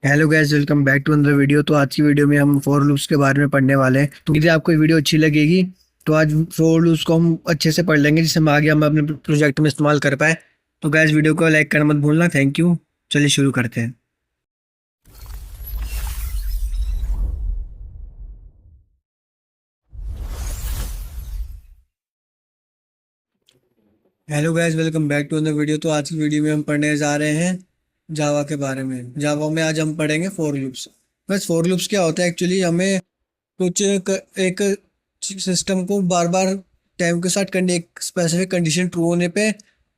Hello guys, welcome back to another video. तो आज की वीडियो में हम फॉर लूप्स के बारे में पढ़ने वाले हैं। तो यदि आपको ये वीडियो अच्छी लगेगी तो आज फॉर लूप्स को हम अच्छे से पढ़ लेंगे, जिससे हम आगे हम अपने प्रोजेक्ट में इस्तेमाल कर पाए। तो गैस, वीडियो को लाइक करना मत भूलना। Thank you. चलिए शुरू करते हैं। Hello guys, welcome back to another video. तो आज की वीडियो में हम पढ़ने जा रहे हैं जावा के बारे में। जावा में आज हम पढ़ेंगे फॉर लूप्स। बस फॉर लूप्स क्या होता है एक्चुअली, हमें एक सिस्टम को बार बार टाइम के साथ एक स्पेसिफिक कंडीशन ट्रू होने पे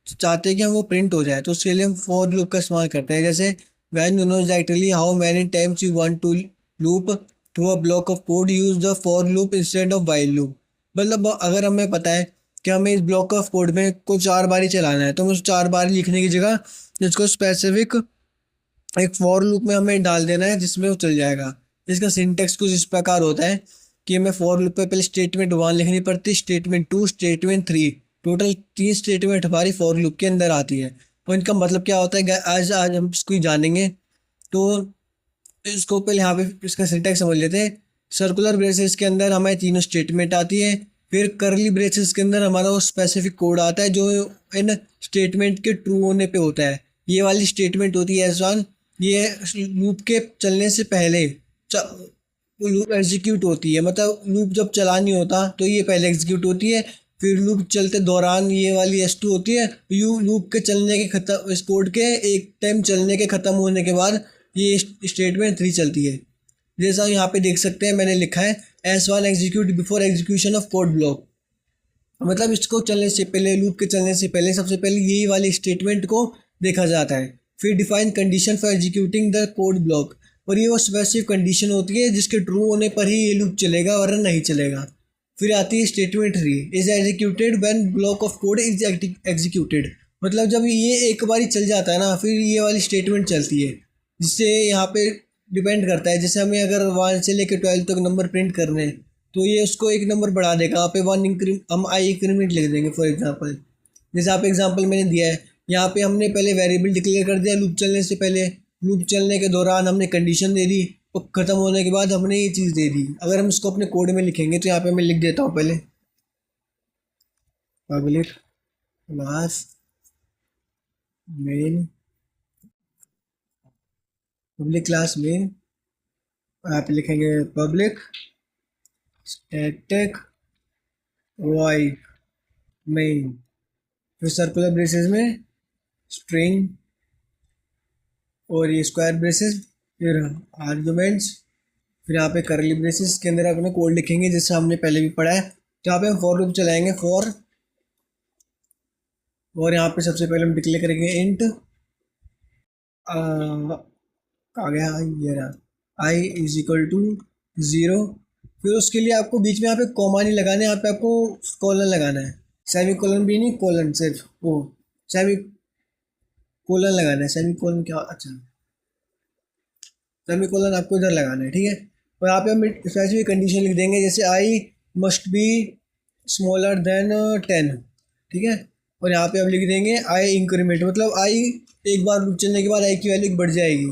चाहते हैं कि हम वो प्रिंट हो जाए, तो उसके लिए हम फॉर लूप का इस्तेमाल करते हैं। जैसे when you know exactly how many times you want to loop through a block of code, use the for loop instead of while loop. मतलब अगर हमें पता है कि हमें इस ब्लॉक ऑफ कोड में को 4 बार ही चलाना है, तो हम उस 4 बार लिखने की जगह इसको स्पेसिफिक एक फॉर लूप में हमें डाल देना है, जिसमें वो चल जाएगा। इसका सिंटेक्स कुछ इस प्रकार होता है कि हमें फॉर लूप पे पहले स्टेटमेंट 1 लिखनी पड़ती है, स्टेटमेंट 2, स्टेटमेंट 3। टोटल 3 स्टेटमेंट हमारी फॉर लूप के अंदर आती है। और इनका मतलब क्या होता है आज आज हम इसको ही जानेंगे। तो इसको पहले यहाँ पे इसका सिंटेक्स समझ लेते हैं। सर्कुलर ब्रेसेस के अंदर हमारे तीनों स्टेटमेंट आती है। फिर करली ब्रेसेस के अंदर हमारा वो स्पेसिफिक कोड आता है जो इन स्टेटमेंट के ट्रू होने पे होता है। ये वाली स्टेटमेंट होती है एस 1। ये लूप के चलने से पहले लूप एग्जीक्यूट होती है, मतलब लूप जब चला नहीं होता तो ये पहले एग्जीक्यूट होती है। फिर लूप चलते दौरान ये वाली S2 होती है। यू लूप के चलने के खत्म, इस कोड के एक टाइम चलने के ख़त्म होने के बाद ये स्टेटमेंट 3 चलती है। जैसा यहाँ पे देख सकते हैं, मैंने लिखा है S1 execute before execution of code block. मतलब इसको चलने से पहले, लूप के चलने से पहले सबसे पहले यही वाली स्टेटमेंट को देखा जाता है। फिर define condition for executing the code block. और ये वो स्पेसिफिक कंडीशन होती है जिसके ट्रू होने पर ही ये लूप चलेगा, वरना नहीं चलेगा। फिर आती है statement 3, is executed when block of code is executed. मतलब जब ये एक बार ही चल जाता है ना, फिर ये वाली स्टेटमेंट चलती है। जिससे यहाँ पे डिपेंड करता है, जैसे हमें अगर 1 से लेकर 12 तक नंबर प्रिंट करने हैं, तो ये उसको एक नंबर बढ़ा देगा। यहाँ पे हम आई इंक्रीमेंट लिख देंगे फॉर एग्जांपल। जैसे आप एग्जांपल मैंने दिया है, यहाँ पे हमने पहले वेरिएबल डिक्लेयर कर दिया लूप चलने से पहले। लूप चलने के दौरान हमने कंडीशन दे दी, और ख़त्म होने के बाद हमने ये चीज़ दे दी। अगर हम इसको अपने कोड में लिखेंगे तो यहाँ पे मैं लिख देता हूँ पहले public class main, public class main. यहाँ पे लिखेंगे पब्लिक स्टैटिक वॉइड मेन। फिर सर्कुलर ब्रेसेस में स्ट्रिंग, और ये स्क्वायर ब्रेसेस, फिर आर्गुमेंट्स। फिर यहाँ पे करली ब्रेसेस के अंदर अपने कोड लिखेंगे, जैसे हमने पहले भी पढ़ा है। तो यहाँ पे हम फॉर लूप चलाएंगे फॉर। और यहाँ पे सबसे पहले हम डिक्लेयर करेंगे इंट आ गया ये रहा, आई इज इक्वल टू 0। फिर उसके लिए आपको बीच में यहाँ पे कॉमा नहीं लगाना है, यहाँ पे आपको कॉलन लगाना है। सेमी कॉलन भी नहीं, कॉलन सिर्फ वो सेमी कॉलन लगाना है। सेमी कॉलन क्या, अच्छा, सेमी कोलन आपको इधर लगाना है, ठीक है। और यहाँ पे हम स्पेसिफिक कंडीशन लिख देंगे, जैसे आई मस्ट बी स्मॉलर देन 10, ठीक है। और यहाँ पे हम लिख देंगे आई इंक्रीमेंट, मतलब आई एक बार लूप चलने के बाद आई की वैल्यू बढ़ जाएगी।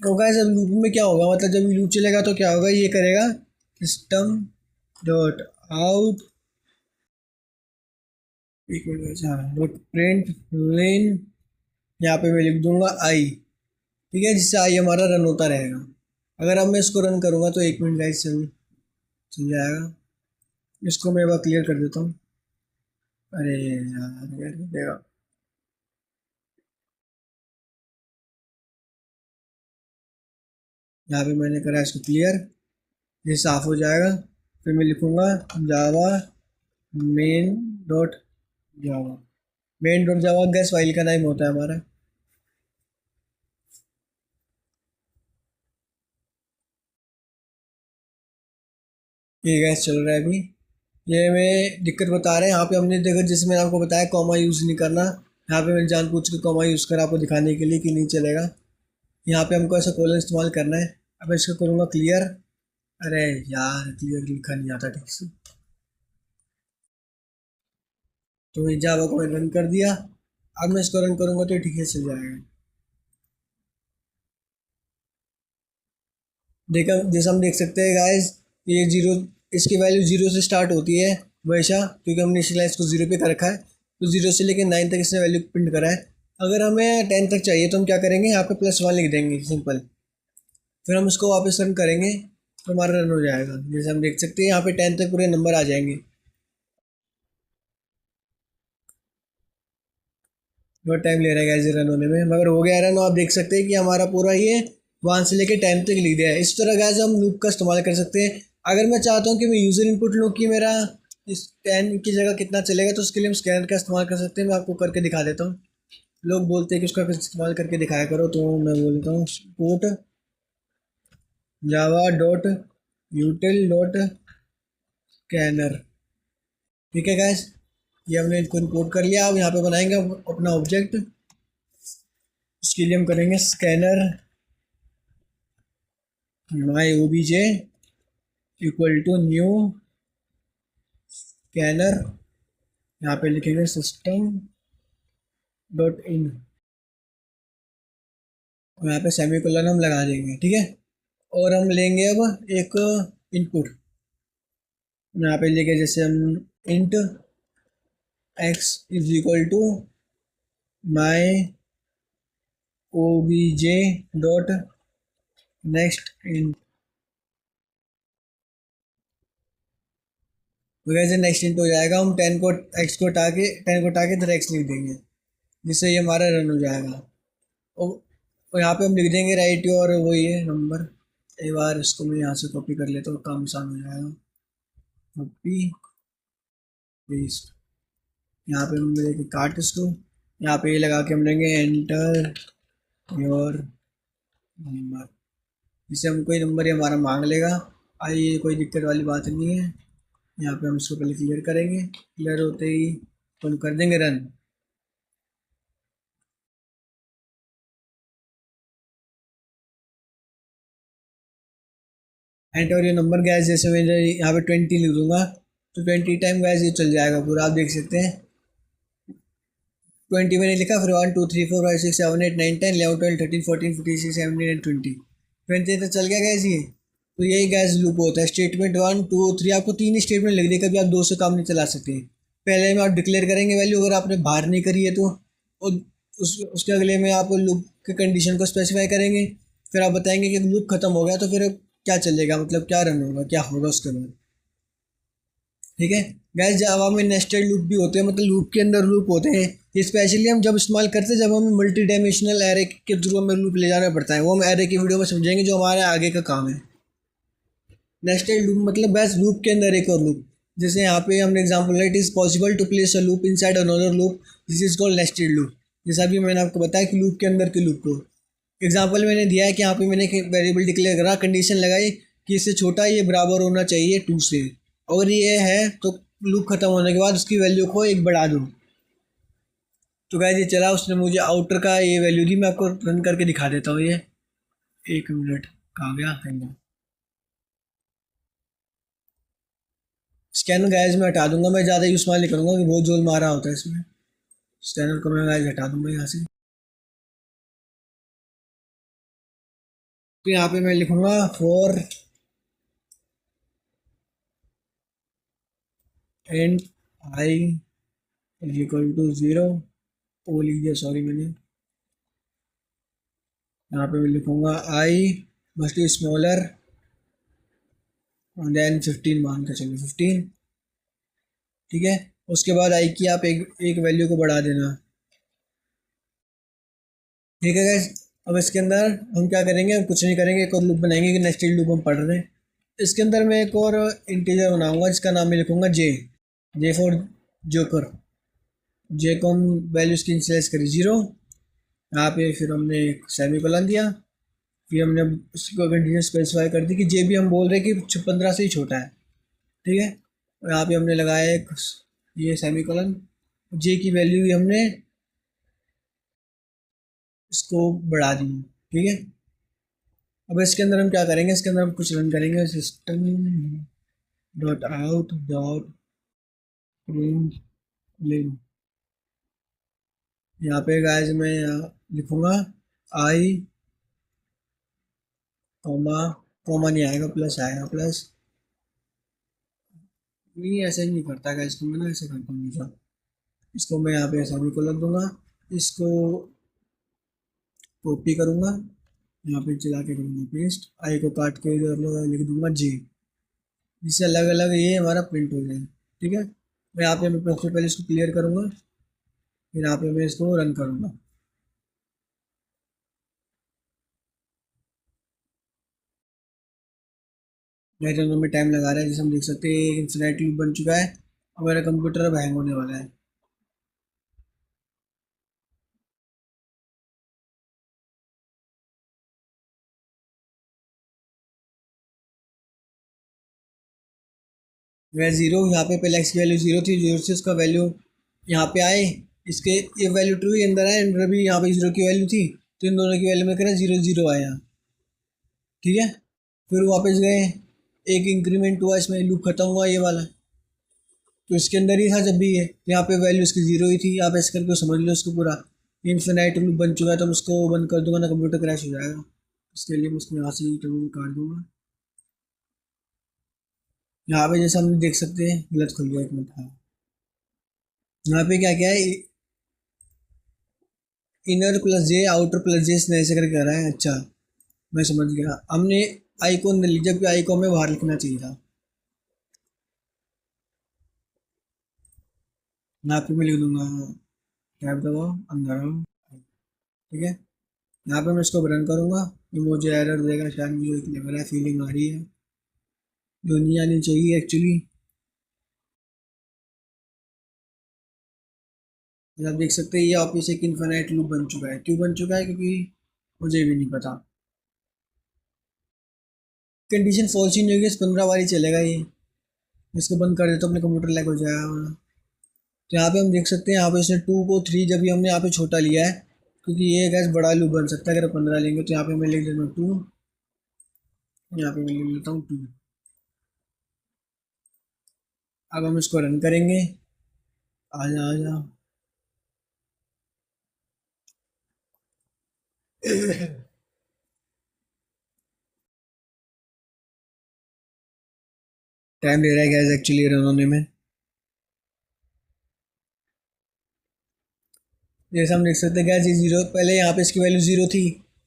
तो गाइस अब लूप में क्या होगा, मतलब जब लूप चलेगा तो क्या होगा, ये करेगा सिस्टम डॉट आउट, एक मिनट, हाँ, डॉट प्रिंट लेन। यहाँ पे मैं लिख दूंगा आई, ठीक है, जिससे आई हमारा रन होता रहेगा। अगर अब मैं इसको रन करूँगा तो 1 मिनट गाइस चल चल जाएगा। इसको मैं एक बार क्लियर कर देता हूँ। अरे यार, यार देगा। यहाँ पे मैंने करा इसको क्लियर, ये साफ हो जाएगा। फिर मैं लिखूँगा Java main dot Java. Main dot Java गैस फाइल का नाम होता है हमारा। ये गैस चल रहा है अभी। ये मैं दिक्कत बता रहे हैं, यहाँ पे हमने देखा, जैसे मैंने आपको बताया कॉमा यूज़ नहीं करना। यहाँ पे मैंने जानबूझ के कॉमा यूज़ करा आपको दिखाने के लिए कि नहीं चलेगा। यहाँ पे हमको ऐसा कोलन इस्तेमाल करना है। अब इसको करूँगा क्लियर। अरे यार, क्लियर लिखा नहीं आता ठीक से। तो ये जावा को मैंने रन कर दिया। अब मैं इसको रन करूँगा तो ये ठीक से चल जाएगा। देखा, जैसे हम देख सकते हैं गाइस, ये जीरो, इसकी वैल्यू जीरो से स्टार्ट होती है हमेशा, क्योंकि हमने इनिशियलाइज को जीरो पे कर रखा है। तो जीरो से लेकर 9 तक इसने वैल्यू प्रिंट करा है। अगर हमें 10 तक चाहिए तो हम क्या करेंगे, यहाँ पे +1 लिख देंगे सिंपल। फिर हम इसको वापस रन करेंगे तो हमारा रन हो जाएगा। जैसे हम देख सकते हैं यहाँ पे 10 तक पूरे नंबर आ जाएंगे। बहुत टाइम ले रहा है गाइस रन होने में, मगर हो गया रन। आप देख सकते हैं कि हमारा पूरा ये 1 से लेकर 10 तक लिख दिया है। इस तरह गाइस हम लूप का इस्तेमाल कर सकते हैं। अगर मैं चाहता हूँ कि मैं यूज़र इनपुट लूँ कि मेरा इस 10 की जगह कितना चलेगा, तो उसके लिए हम स्कैनर का इस्तेमाल कर सकते हैं। मैं आपको करके दिखा देता हूँ। लोग बोलते हैं कि उसका इस्तेमाल करके दिखाया करो, तो मैं बोलता हूँ quote Java dot util dot scanner. ठीक है गैस, ये हमने इनको इम्पोर्ट कर लिया। अब यहाँ पे बनाएंगे अपना ऑब्जेक्ट। उसके लिए हम करेंगे scanner my OBJ equal to new scanner. यहाँ पे लिखेंगे सिस्टम डॉट इन, यहाँ पे सेमीकोलन हम लगा देंगे। ठीक है, और हम लेंगे अब एक इनपुट। यहाँ पे लेके जैसे हम int x is equal to my OBJ dot next int. तो कैसे नेक्स्ट इंट हो जाएगा, हम 10 को एक्स को हटा के 10 को हटा के इधर एक्स लिख देंगे, जिससे ये हमारा रन हो जाएगा। और यहाँ पे हम लिख देंगे राइट और वो ये नंबर। एक बार इसको मैं यहाँ से कॉपी कर लेता हूँ, काम आसान हो जाएगा। कॉपी पेस्ट, यहाँ पे हम लेके काट इसको, यहाँ पे ये लगा के हम लेंगे एंटर योर नंबर। जिससे हम कोई नंबर ये हमारा मांग लेगा। आइए, कोई दिक्कत वाली बात नहीं है। यहाँ पे हम इसको पहले क्लियर करेंगे। क्लियर होते ही तो हम कर देंगे run. Enter your number gas, जैसे मैं यहाँ पे 20 लिख दूंगा तो 20 टाइम गैस ये चल जाएगा पूरा। आप देख सकते हैं 20 मैंने लिखा, फिर 1 2 3 4 5 6 7 8 9 10 11 12 13 14 15 16 17 एंड 20 तक चल गया गैस ये। तो यही गैस लूप होता है। स्टेटमेंट 1 2 3, आपको 3 ही स्टेटमेंट लिख दे, कभी आप 2 से काम नहीं चला सकते। पहले में आप डिक्लेयर करेंगे वैल्यू, अगर आपने बाहर नहीं करी है तो। और उसके अगले में आप लूप के कंडीशन को स्पेसिफाई करेंगे। फिर आप बताएंगे कि लूप खत्म हो गया तो फिर क्या चलेगा, मतलब क्या रन होगा, क्या होगा उसके बाद। ठीक है गैस, जावा में नेस्टेड लूप भी होते हैं, मतलब लूप के अंदर लूप होते हैं। ये स्पेशली हम जब इस्तेमाल करते हैं जब हमें मल्टी डायमेंशनल एरे के थ्रू हमें लूप ले जाना पड़ता है। वो हम एरे की वीडियो में समझेंगे, जो हमारे आगे का काम है। नेस्टेड लूप मतलब बस लूप के अंदर एक और लूप। जैसे यहाँ पे हमने example, it is possible to place a loop inside another loop, this is called nested loop. जैसा भी मैंने आपको बताया कि लूप के अंदर के लूप को एग्जांपल मैंने दिया है कि यहाँ पे मैंने एक वेरिएबल डिक्लेयर करा, कंडीशन लगाई कि इससे छोटा ये बराबर होना चाहिए 2 से, और ये है तो लूप खत्म होने के बाद उसकी वैल्यू को 1 बढ़ा दूँ। तो गाइस ये चला, उसने मुझे आउटर का ये वैल्यू दी। मैं आपको रन करके दिखा देता हूँ ये। 1 मिनट कहाँ गया है। स्कैनर गाइस मैं हटा दूंगा, मैं ज़्यादा यूज़ नहीं करूँगा कि बहुत जोर मारा होता है इसमें। स्कैनर को मैं गाइस हटा दूंगा यहाँ से। तो यहाँ पे मैं लिखूंगा for and I is equal to 0। O लिख दिया, सॉरी मैंने। यहाँ पे मैं लिखूंगा I must be smaller than 15, मान के चलिए 15। ठीक है, उसके बाद आई की आप एक वैल्यू को बढ़ा देना। ठीक है गाइस, अब इसके अंदर हम क्या करेंगे, हम कुछ नहीं करेंगे, एक और लूप बनाएंगे कि नेस्टेड लूप हम पढ़ रहे हैं। इसके अंदर मैं एक और इंटीजर बनाऊंगा जिसका नाम मैं लिखूंगा जे। J for joker. जे को हम वैल्यू इसकी इनिशियलाइज करी 0। यहाँ पे फिर हमने एक सेमीकोलन दिया। फिर हमने उसको कंडीशन स्पेसिफाई कर दी कि जे भी हम बोल रहे हैं कि 15 से ही छोटा है। ठीक है, और यहाँ पे हमने लगाया एक ये सेमीकोलन। जे की वैल्यू भी हमने इसको बढ़ा दी। ठीक है, अब इसके अंदर हम क्या करेंगे, इसके अंदर हम कुछ रन करेंगे, system dot out dot println. यहाँ पे गाइस मैं लिखूंगा आई कॉमा कॉमा नहीं आएगा, प्लस आएगा, प्लस। नहीं ऐसे नहीं करता है इसको, मैं ना ऐसे करता हूँ हमेशा। इसको मैं यहाँ पे सभी को लग दूंगा, इसको कॉपी करूंगा, यहाँ पे चला के करूंगा पेस्ट, आई को काट के इधर लिख दूंगा जी, जिससे अलग अलग ये हमारा प्रिंट हो जाए। ठीक है, मैं यहाँ पे मैं सबसे पहले इसको क्लियर करूंगा, फिर यहाँ पे मैं इसको रन करूंगा। मेरे रन में टाइम लगा रहा है, जैसे हम देख सकते हैं इंफिनिट लूप बन चुका है। अब मेरा कंप्यूटर अब हैंग होने वाला है। वह जीरो, यहाँ पे पहले एक्स की वैल्यू जीरो थी, जीरो से उसका वैल्यू यहाँ पे आए, इसके ये वैल्यू ट्रू ही अंदर आए, अंदर भी यहाँ पे जीरो की वैल्यू थी, तो इन दोनों की वैल्यू में करें जीरो जीरो आया यहाँ। ठीक है, फिर वापस गए, एक इंक्रीमेंट हुआ, इसमें लूप खत्म हुआ ये वाला, तो इसके अंदर ही था जब भी ये, यहाँ पे वैल्यू इसकी जीरो ही थी। आप ऐसे करके समझ लो इसको पूरा इन्फिनाइट लूप बन चुका है, तो मैं उसको बंद कर दूंगा ना, कंप्यूटर क्रैश हो जाएगा। इसके लिए मैं उसको यहाँ से टर्मिनल काट दूंगा। यहाँ पे जैसे हम देख सकते हैं, गलत खुल गया एक मिनट, हाँ यहाँ पे क्या क्या है, इनर प्लस जे आउटर प्लस जे, इसने ऐसे करके करा है। अच्छा मैं समझ गया, हमने आई को अंदर लिख, जबकि आई को हमें बाहर लिखना चाहिए था। यहाँ पे मैं लिख दूंगा, टैब दबाओ, अंदर आओ। ठीक है, यहाँ पे मैं इसको रन करूँगा, ये मुझे एरर देगा शायद, मुझे लग रहा है, फीलिंग आ रही है, जो नहीं आनी चाहिए एक्चुअली। आप देख सकते हैं ये ऑफिस एक इन्फिनाइट लूप बन चुका है। क्यों बन चुका है, क्योंकि मुझे भी नहीं पता। कंडीशन फॉल्स ही नहीं होगी, 15 बार ही चलेगा ये। इसको बंद कर दे तो अपने कंप्यूटर लैग हो जाएगा। तो यहाँ पे हम देख सकते हैं, यहाँ पे इसने 2 को 3, जब भी हमने यहाँ पे छोटा लिया है, क्योंकि ये गैस बड़ा लूप बन सकता है अगर 15 लेंगे। तो यहाँ पे मैं लिख देता हूँ 2, यहाँ पे मैं लिख लेता हूँ 2। अब हम इसको रन करेंगे, आ जा आ जा। टाइम ले रहा है गैस एक्चुअली रन होने में। जैसे हम देख सकते हैं गैस ये जीरो, पहले यहाँ पे इसकी वैल्यू जीरो थी,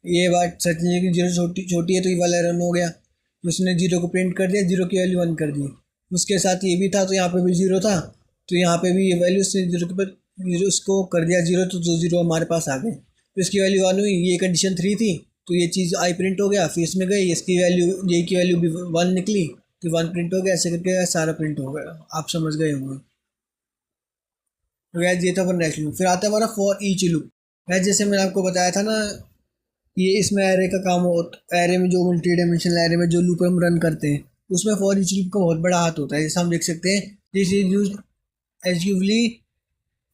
ये बात सच नहीं है कि जीरो छोटी छोटी है तो ये वाला रन हो गया। उसने जीरो को प्रिंट कर दिया, जीरो की वैल्यू वन कर दी। उसके साथ ये भी था, तो यहाँ पे भी जीरो था, तो यहाँ पे भी ये वैल्यू उसने जीरो के पर जीरो इसको कर दिया जीरो, तो दो जीरो हमारे पास आ गए, तो इसकी वैल्यू वन हुई। ये कंडीशन 3 थी, तो ये चीज़ आई प्रिंट हो गया, फिर इसमें गई, इसकी वैल्यू ये की वैल्यू भी वन निकली, तो वन प्रिंट हो गया, ऐसे करके सारा प्रिंट हो गया। आप समझ गए होंगे। तो गैस ये था वन नेक्स्ट लूप। फिर आता है हमारा फॉर ईच लूप। गैस जैसे मैंने आपको बताया था ना, ये इसमें एरे का काम होता, एरे में जो मल्टी डायमेंशनल एरे में जो लूप हम रन करते हैं, उसमें फॉर ईच लूप का बहुत बड़ा हाथ होता है। जैसे हम देख सकते हैं, this is use actively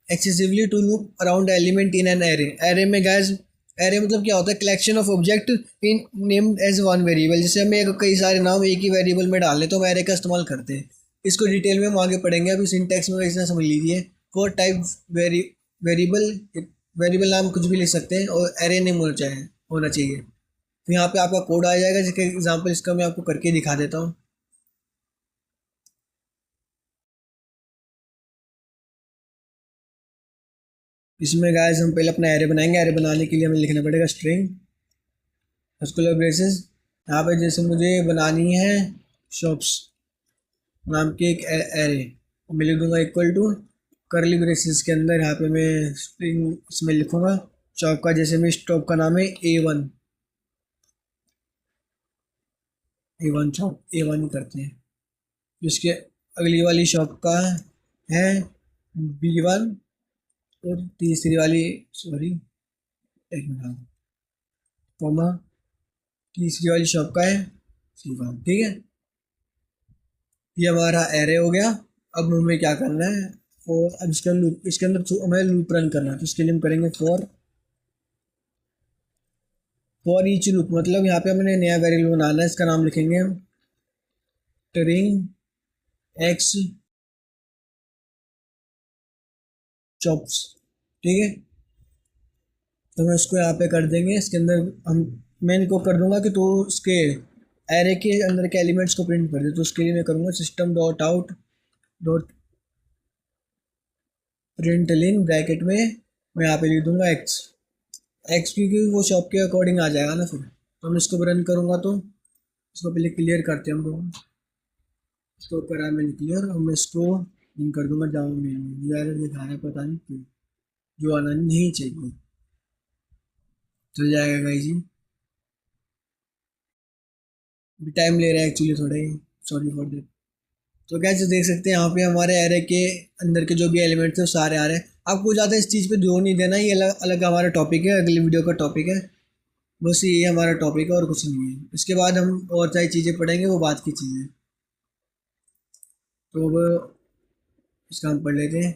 excessively to loop around element in an array. Array में गैस, एरे मतलब क्या होता है, collection of object in named as one variable. जैसे हमें कई सारे नाम एक ही वेरिएबल में डालने, तो हम एरे का इस्तेमाल करते हैं। इसको डिटेल में हम आगे पढ़ेंगे, अभी सिंटैक्स में इतना समझ लीजिए। फॉर टाइप वेरिएबल, वेरिएबल नाम कुछ भी लिख सकते हैं, और एरे नेम होना चाहिए। तो यहाँ पे आपका कोड आ जाएगा, जिसके एग्जांपल इसका मैं आपको करके दिखा देता हूँ। इसमें गाइस हम पहले अपना एरे बनाएंगे। एरे बनाने के लिए हमें लिखना पड़ेगा स्ट्रिंग स्कूलर ब्रेसेस। यहाँ पे जैसे मुझे बनानी है शॉप्स नाम की एक एरे, मैं लिख दूंगा इक्वल टू करली ब्रेसेस के अंदर, यहाँ पे मैं स्ट्रिंग इसमें लिखूंगा शॉप का। जैसे मैं स्टॉप का नाम है A1, A1 शॉप, A1 करते हैं। जिसके अगली वाली शॉप का है B1, और तीसरी वाली, सॉरी एक मिनट, कॉमा, तीसरी वाली शॉप का है C1। ठीक है, ये हमारा एरे हो गया। अब हमें क्या करना है, और अब इसके लूप, इसके अंदर हमें लूप रन करना है, तो इसके लिए हम करेंगे फॉर ईच लूप। मतलब यहाँ पे हमने नया वेरिएबल बनाना है, इसका नाम लिखेंगे हम स्ट्रिंग एक्स चॉप्स। ठीक है, तो मैं इसको यहाँ पे कर देंगे, इसके अंदर हम, मैं इनको कर दूंगा कि तो उसके एरे के अंदर के एलिमेंट्स को प्रिंट कर दे, तो उसके लिए मैं करूँगा system dot out dot println bracket में मैं यहाँ पे लिख दूंगा एक्स। एक्स क्योंकि वो शॉप के अकॉर्डिंग आ जाएगा ना फिर। तो हम इसको रन करूँगा तो इसको पहले क्लियर करते हैं हम लोग। इसको करा मैंने क्लियर, और मैं इसको इन कर दूंगा जावा में। यार दिखा रहा है पता नहीं क्यों, जो आना नहीं चाहिए। चल जाएगा गाइस जी, टाइम ले रहा है एक्चुअली थोड़ा ही, सॉरी फॉर दैट। तो कैसे देख सकते हैं यहाँ पे हमारे एरे के अंदर के जो भी एलिमेंट्स हैं वो सारे आ रहे हैं। आपको ज़्यादा इस चीज़ पे जोर नहीं देना, ये अलग अलग हमारा टॉपिक है, अगली वीडियो का टॉपिक है। बस ये हमारा टॉपिक है और कुछ नहीं है। इसके बाद हम और सारी चीज़ें पढ़ेंगे, वो बात की चीज़ें। तो अब इसका हम पढ़ लेते हैं।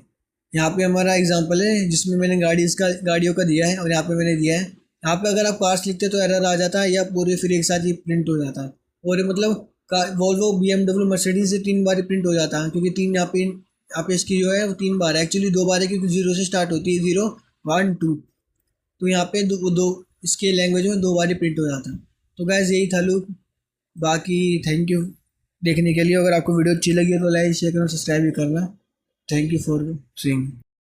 यहाँ पे हमारा एग्जांपल है जिसमें मैंने गाड़ियों का दिया है, और यहाँ पे मैंने दिया है। यहाँ पे अगर आप कार्स लिखते तो एरर आ जाता है, या पूरे फिर एक साथ ही प्रिंट हो जाता। और ये मतलब वोल्वो BMW मर्सिडीज से 3 बार प्रिंट हो जाता है, क्योंकि तीन यहाँ पे इसकी जो है वो 3 बार है, एक्चुअली 2 बार है, क्योंकि 0 से स्टार्ट होती है, 0 1 2। तो यहाँ पे दो इसके लैंग्वेज में 2 बार ही प्रिंट हो जाता है। तो गैस यही था लूप। बाकी थैंक यू देखने के लिए। अगर आपको वीडियो अच्छी लगी है तो लाइक शेयर करना सब्सक्राइब भी करना। Thank you for seeing.